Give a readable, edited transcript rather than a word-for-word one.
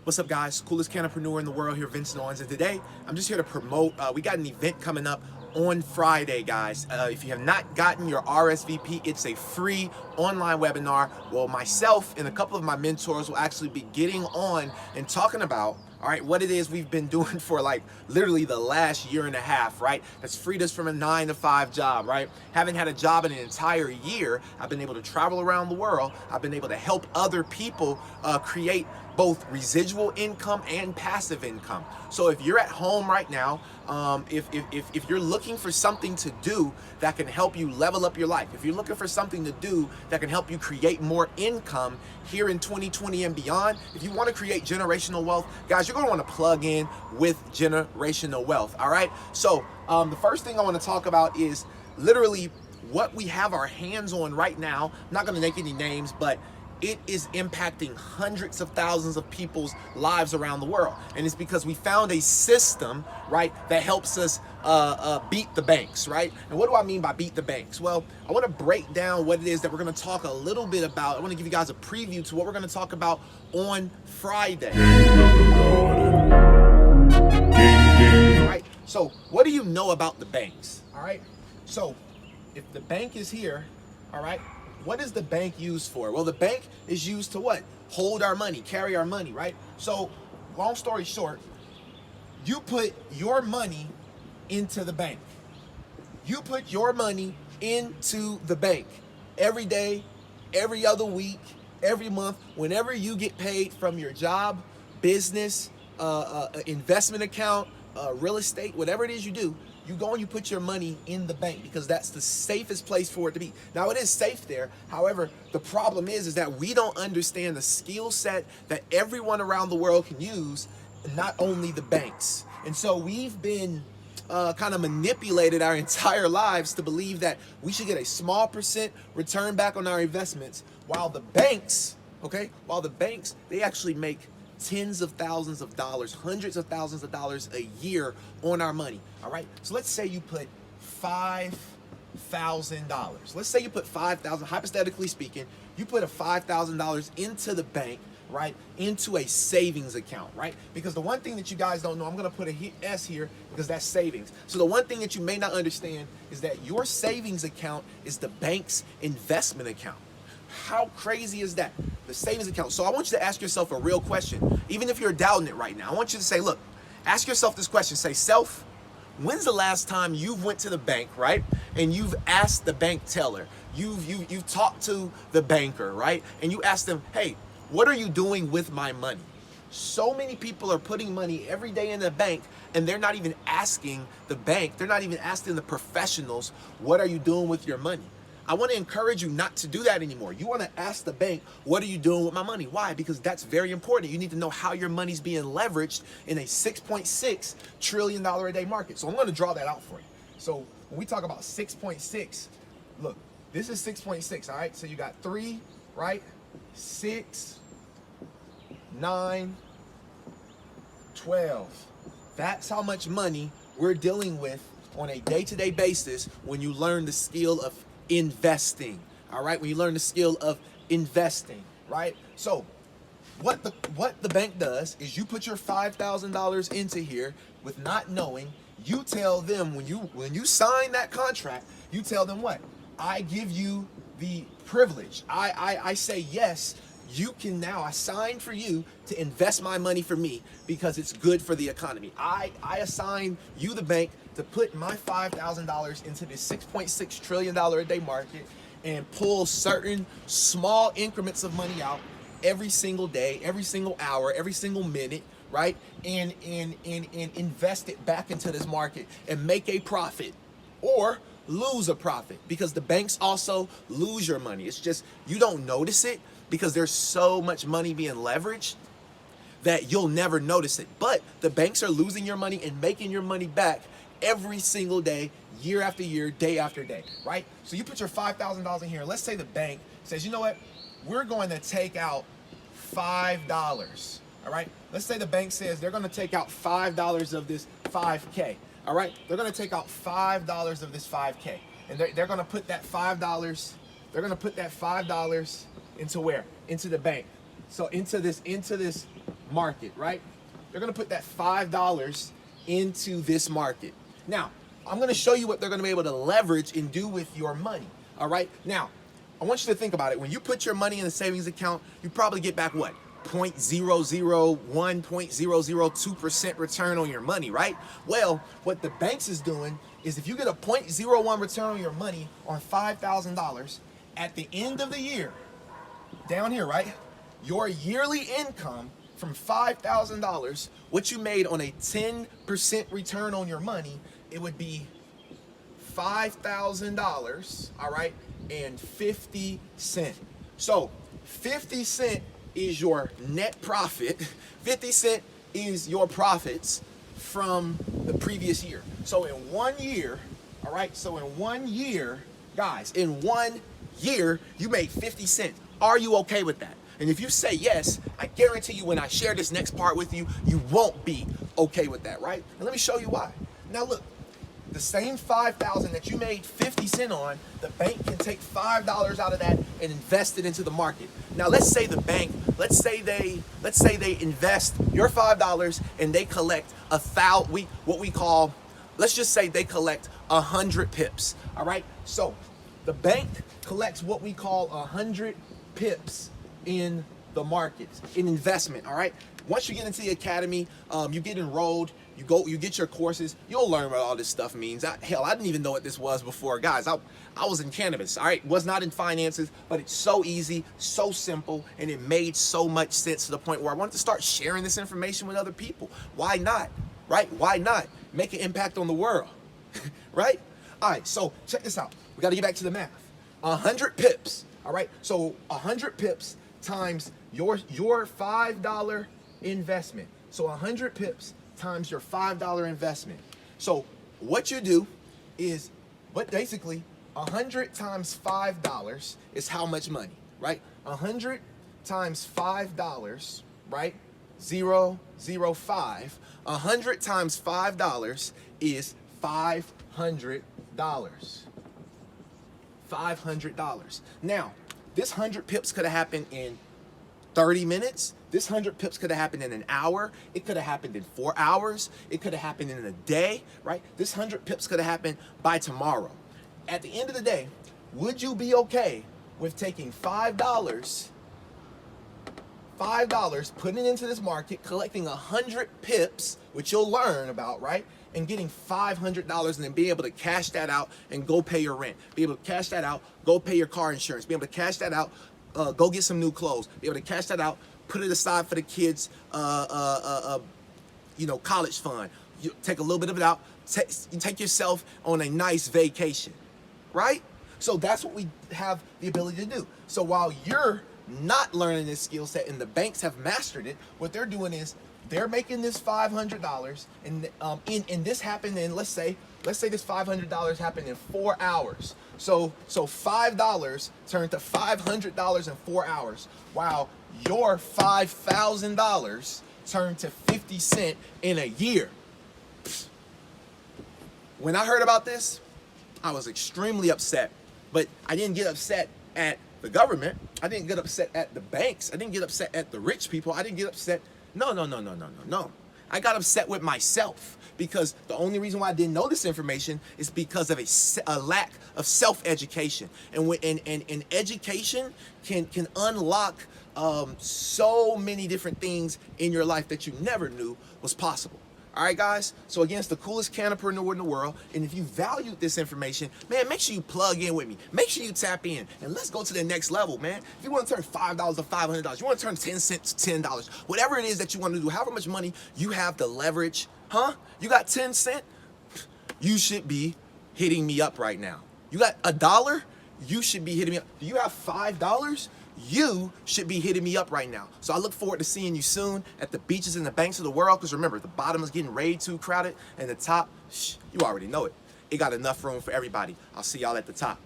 What's up, guys? Coolest canopreneur in the world here, Vincent Owens, and today I'm just here to promote. We got an event coming up on Friday, guys. If you have not gotten your RSVP, it's a free online webinar. Well, myself and a couple of my mentors will actually be getting on and talking about, all right, what it is we've been doing for like literally the last year and a half, right? That's freed us from a 9-to-5 job, right? Haven't had a job in an entire year. I've been able to travel around the world. I've been able to help other people create both residual income and passive income. So if you're at home right now, if you're looking for something to do that can help you level up your life, if you're looking for something to do that can help you create more income here in 2020 and beyond, if you want to create generational wealth, guys, you're going to want to plug in with generational wealth. All right. So the first thing I want to talk about is literally what we have our hands on right now. I'm not going to make any names, but it is impacting hundreds of thousands of people's lives around the world. And it's because we found a system, right, that helps us beat the banks, right? And what do I mean by beat the banks? Well, I want to break down what it is that we're going to talk a little bit about. I want to give you guys a preview to what we're going to talk about on Friday. All right, so what do you know about the banks? All right, so if the bank is here, all right, what is the bank used for? Well, the bank is used to what? Hold our money, carry our money, right? So, long story short, you put your money into the bank. You put your money into the bank every day, every other week, every month, whenever you get paid from your job, business, investment account, real estate, whatever it is you do, you go and you put your money in the bank because that's the safest place for it to be. Now, it is safe there. However, the problem is that we don't understand the skill set that everyone around the world can use, not only the banks. And so we've been kind of manipulated our entire lives to believe that we should get a small percent return back on our investments, while the banks, they actually make tens of thousands of dollars, hundreds of thousands of dollars a year on our money. All right. So let's say you put $5,000. Let's say you put $5,000, hypothetically speaking, you put a $5,000 into the bank, right? Into a savings account, right? Because the one thing that you guys don't know, I'm going to put a S here because that's savings. So the one thing that you may not understand is that your savings account is the bank's investment account. How crazy is that? The savings account. So I want you to ask yourself a real question. Even if you're doubting it right now, I want you to say, look, ask yourself this question. Say, self, when's the last time you went to the bank, right? And you've asked the bank teller, you've talked to the banker, right? And you asked them, hey, what are you doing with my money? So many people are putting money every day in the bank, and they're not even asking the bank. They're not even asking the professionals, what are you doing with your money? I want to encourage you not to do that anymore. You want to ask the bank, what are you doing with my money? Why? Because that's very important. You need to know how your money's being leveraged in a $6.6 trillion a day market. So I'm going to draw that out for you. So when we talk about 6.6, look, this is 6.6, all right? So you got 3, right? 6, 9, 12. That's how much money we're dealing with on a day-to-day basis when you learn the skill of investing. All right, when you learn the skill of investing, right? So what the bank does is you put your $5,000 into here with not knowing. You tell them when you sign that contract, you tell them what? I give you the privilege. I say, yes, you can now, I signed for you to invest my money for me because it's good for the economy. I assign you, the bank, to put my $5,000 into this $6.6 trillion a day market and pull certain small increments of money out every single day, every single hour, every single minute, right? And invest it back into this market and make a profit or lose a profit, because the banks also lose your money. It's just you don't notice it because there's so much money being leveraged that you'll never notice it. But the banks are losing your money and making your money back every single day, year after year, day after day, right? So you put your $5,000 in here. Let's say the bank says, you know what? We're going to take out $5. All right. Let's say the bank says they're going to take out $5 of this 5K. All right. They're going to take out $5 of this 5K, and they're going to put that $5. They're going to put that $5 into where? Into the bank. So into this market, right? They're gonna put that $5 into this market. Now, I'm gonna show you what they're gonna be able to leverage and do with your money, all right? Now, I want you to think about it. When you put your money in a savings account, you probably get back what? 0.001, 0.002% return on your money, right? Well, what the banks is doing is if you get a 0.01 return on your money on $5,000, at the end of the year, down here, right? Your yearly income from $5,000, what you made on a 10% return on your money, it would be $5,000, all right, and 50 cents. So 50 cents is your net profit. 50 cents is your profits from the previous year. So in 1 year, all right, so in 1 year, guys, in 1 year, you made 50 cents. Are you okay with that? And if you say yes, I guarantee you when I share this next part with you, you won't be okay with that, right? And let me show you why. Now look, the same 5,000 that you made 50 cents on, the bank can take $5 out of that and invest it into the market. Now let's say the bank, let's say they invest your $5 and they collect what we call, let's just say they collect 100 pips. All right. So the bank collects what we call 100 pips in the market, in investment. All right. Once you get into the academy, you get enrolled, you get your courses, you'll learn what all this stuff means. Hell, I didn't even know what this was before. Guys, I was in cannabis, all right? Was not in finances, but it's so easy, so simple, and it made so much sense to the point where I wanted to start sharing this information with other people. Why not, right? Why not? Make an impact on the world, right? All right, so check this out. We got to get back to the math. 100 pips, all right? So 100 pips times your $5 investment. So 100 pips times your $5 investment. So what you do is, but basically 100 times $5 is how much money, right? 100 times $5, right? 005. 100 times $5 is $500. $500. Now, this 100 pips could have happened in 30 minutes. This 100 pips could have happened in an hour. It could have happened in 4 hours. It could have happened in a day, right? This 100 pips could have happened by tomorrow. At the end of the day, would you be okay with taking $5, putting it into this market, collecting 100 pips, which you'll learn about, right? And getting $500 and then be able to cash that out and go pay your rent. Be able to cash that out, go pay your car insurance. Be able to cash that out, go get some new clothes. Be able to cash that out, put it aside for the kids, college fund. You take a little bit of it out. You take yourself on a nice vacation, right? So that's what we have the ability to do. So while you're not learning this skill set and the banks have mastered it, what they're doing is they're making this $500, and this happened in, let's say this $500 happened in 4 hours. So $5 turned to $500 in 4 hours, while your $5,000 turned to 50 cents in a year. When I heard about this, I was extremely upset, but I didn't get upset at the government. I didn't get upset at the banks. I didn't get upset at the rich people. I didn't get upset. No. I got upset with myself, because the only reason why I didn't know this information is because of a lack of self-education. And education can unlock so many different things in your life that you never knew was possible. All right, guys? So again, it's the coolest cannapreneur in the world. And if you valued this information, man, make sure you plug in with me. Make sure you tap in. And let's go to the next level, man. If you want to turn $5 to $500, you want to turn 10 cents to $10, whatever it is that you want to do, however much money you have to leverage, you got 10 cents? You should be hitting me up right now. You got $1? You should be hitting me up. Do you have $5? You should be hitting me up right now. So I look forward to seeing you soon at the beaches and the banks of the world, because remember, the bottom is getting way too crowded, and the top, you already know it. It got enough room for everybody. I'll see y'all at the top.